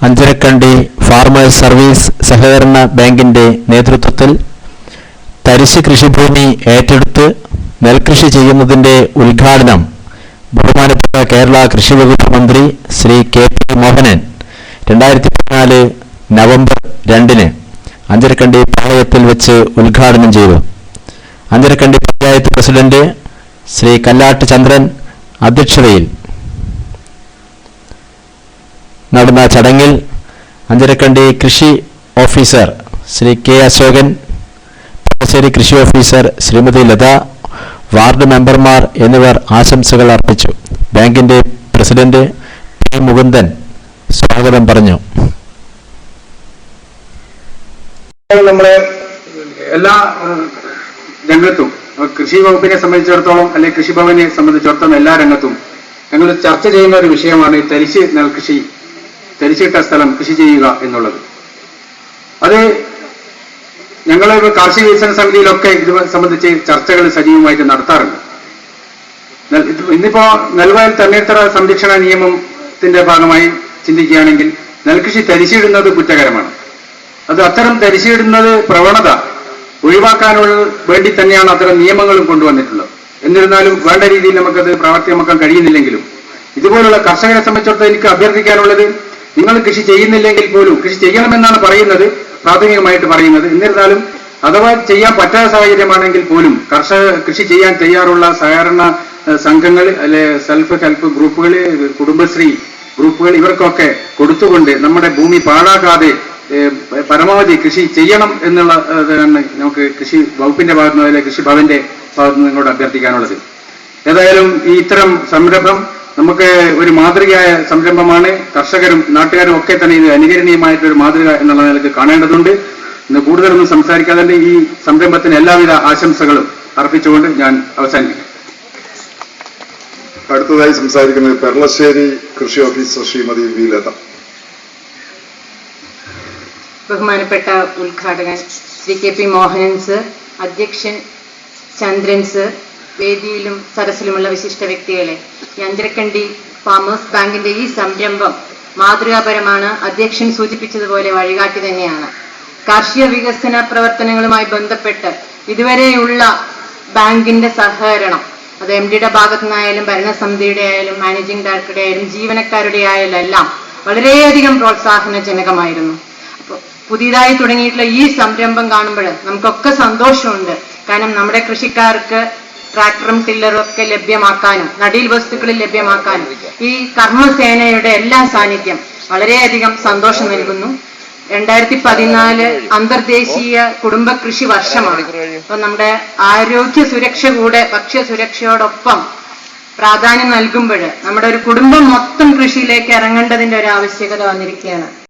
Anjarakandy farmers service സഹകരണ ബാങ്കിന്റെ നേതൃത്വത്തിൽ തരിശ് കൃഷിഭൂമി ഏറ്റെടുത്ത് നെൽകൃഷി ചെയ്യുന്നതിന്റെ ഉദ്ഘാടനം ബഹുമാനപ്പെട്ട കേരള കൃഷി വകുപ്പ് മന്ത്രി ശ്രീ കെ.പി. മോഹനൻ 2014 നവംബർ 2 അഞ്ചരക്കണ്ടി പാളയത്തിൽ വെച്ച് ഉദ്ഘാടനം ചെയ്തു. അഞ്ചരക്കണ്ടി പഞ്ചായത്ത് പ്രസിഡന്റ് ശ്രീ കല്ലാട്ട് ചന്ദ്രൻ അധ്യക്ഷതയിൽ നടന്ന ചടങ്ങിൽ അഞ്ചരക്കണ്ടി കൃഷി ഓഫീസർ ശ്രീ കെ. അശോകൻ, പാലശ്ശേരി കൃഷി ഓഫീസർ ശ്രീമതി ലത, വാർഡ് മെമ്പർമാർ എന്നിവർ ആശംസകൾ അർപ്പിച്ചു. ബാങ്കിന്റെ പ്രസിഡന്റ് പി. മുകുന്ദൻ സ്വാഗതം പറഞ്ഞു. നമ്മളെ എല്ലാ രംഗത്തും കൃഷി വകുപ്പിനെ സംബന്ധിച്ചിടത്തോളം അല്ലെങ്കിൽ കൃഷിഭവനെ സംബന്ധിച്ചിടത്തോളം എല്ലാ രംഗത്തും ഞങ്ങൾ ചർച്ച ചെയ്യുന്ന ഒരു വിഷയമാണ് തരിശ് നെൽകൃഷി, തരിച്ചിട്ട സ്ഥലം കൃഷി ചെയ്യുക എന്നുള്ളത്. അത് ഞങ്ങൾ കാർഷിക വികസന സമിതിയിലൊക്കെ ഇത് സംബന്ധിച്ച് ചർച്ചകൾ സജീവമായിട്ട് നടത്താറുണ്ട്. ഇന്നിപ്പോ നെൽവയൽ തണ്ണീർത്തട സംരക്ഷണ നിയമത്തിന്റെ ഭാഗമായി ചിന്തിക്കുകയാണെങ്കിൽ നെൽകൃഷി തരിശിടുന്നത് കുറ്റകരമാണ്. അത് അത്തരം തരിശിടുന്നത് പ്രവണത ഒഴിവാക്കാനുള്ള വേണ്ടി തന്നെയാണ് അത്തരം നിയമങ്ങളും കൊണ്ടുവന്നിട്ടുള്ളത്. എന്നിരുന്നാലും വേണ്ട രീതിയിൽ നമുക്കത് പ്രാവർത്തികമാക്കാൻ കഴിയുന്നില്ലെങ്കിലും ഇതുപോലുള്ള കർഷകരെ സംബന്ധിച്ചിടത്തോളം എനിക്ക് അഭ്യർത്ഥിക്കാനുള്ളത്, നിങ്ങൾ കൃഷി ചെയ്യുന്നില്ലെങ്കിൽ പോലും കൃഷി ചെയ്യണമെന്നാണ് പറയുന്നത്, പ്രാഥമികമായിട്ട് പറയുന്നത്. എന്നിരുന്നാലും അഥവാ ചെയ്യാൻ പറ്റാത്ത സാഹചര്യമാണെങ്കിൽ പോലും കൃഷി ചെയ്യാൻ തയ്യാറുള്ള സഹകരണ സംഘങ്ങൾ, അല്ലെ സെൽഫ് ഹെൽപ്പ് ഗ്രൂപ്പുകൾ, കുടുംബശ്രീ ഗ്രൂപ്പുകൾ ഇവർക്കൊക്കെ കൊടുത്തുകൊണ്ട് നമ്മുടെ ഭൂമി പാഴാക്കാതെ പരമാവധി കൃഷി ചെയ്യണം എന്നുള്ളതാണ് നമുക്ക് കൃഷി വകുപ്പിന്റെ ഭാഗത്തു നിന്ന്, അല്ലെങ്കിൽ കൃഷിഭവന്റെ ഭാഗത്തു നിന്ന് നിങ്ങളോട് അഭ്യർത്ഥിക്കാനുള്ളത്. ഏതായാലും ഈ ഇത്തരം സംരംഭം നമുക്ക് ഒരു മാതൃകയായ സംരംഭമാണ്. കർഷകരും നാട്ടുകാരും ഒക്കെ തന്നെ ഇത് അനുകരണീയമായിട്ടൊരു മാതൃക എന്നുള്ള നിലയ്ക്ക് കാണേണ്ടതുണ്ട്. ഇന്ന് കൂടുതലൊന്നും സംസാരിക്കാതെ ഈ സംരംഭത്തിന് എല്ലാവിധ ആശംസകളും അർപ്പിച്ചുകൊണ്ട് ഞാൻ അവസാനിപ്പിക്കും. അടുത്തതായി സംസാരിക്കുന്നത് പെർളശ്ശേരി കൃഷി ഓഫീസർ ശ്രീമതി വി. ലത. ബഹുമാനപ്പെട്ട ഉദ്ഘാടകൻ ശ്രീ കെ.പി. മോഹനൻ സർ, അധ്യക്ഷൻ ചന്ദ്രൻ സർ, വേദിയിലും സദസ്സിലുമുള്ള വിശിഷ്ട വ്യക്തികളെ, ഈ അഞ്ചരക്കണ്ടി ഫാമേഴ്സ് ബാങ്കിന്റെ ഈ സംരംഭം മാതൃകാപരമാണ്. അധ്യക്ഷൻ സൂചിപ്പിച്ചതുപോലെ വഴികാട്ടി തന്നെയാണ്. കാർഷിക വികസന പ്രവർത്തനങ്ങളുമായി ബന്ധപ്പെട്ട് ഇതുവരെയുള്ള ബാങ്കിന്റെ സഹകരണം, അത് MD-യുടെ ഭാഗത്തു നിന്നായാലും ഭരണസമിതിയുടെ ആയാലും മാനേജിംഗ് ഡയറക്ടറുടെ ആയാലും ജീവനക്കാരുടെ ആയാലും എല്ലാം വളരെയധികം പ്രോത്സാഹനജനകമായിരുന്നു. അപ്പോൾ പുതിയതായി തുടങ്ങിയിട്ടുള്ള ഈ സംരംഭം കാണുമ്പോൾ നമുക്കൊക്കെ സന്തോഷമുണ്ട്. കാരണം നമ്മുടെ കൃഷിക്കാർക്ക് ട്രാക്ടറും ടില്ലറും ഒക്കെ ലഭ്യമാക്കാനും നടീൽ വസ്തുക്കൾ ലഭ്യമാക്കാനും ഈ കർമ്മസേനയുടെ എല്ലാ സാന്നിധ്യം വളരെയധികം സന്തോഷം നൽകുന്നു. 2014 അന്തർദേശീയ കുടുംബ കൃഷി വർഷമാണ്. അപ്പൊ നമ്മുടെ ആരോഗ്യ സുരക്ഷ കൂടെ ഭക്ഷ്യസുരക്ഷയോടൊപ്പം പ്രാധാന്യം നൽകുമ്പോൾ നമ്മുടെ ഒരു കുടുംബം മൊത്തം കൃഷിയിലേക്ക് ഇറങ്ങേണ്ടതിന്റെ ഒരു ആവശ്യകത വന്നിരിക്കുകയാണ്.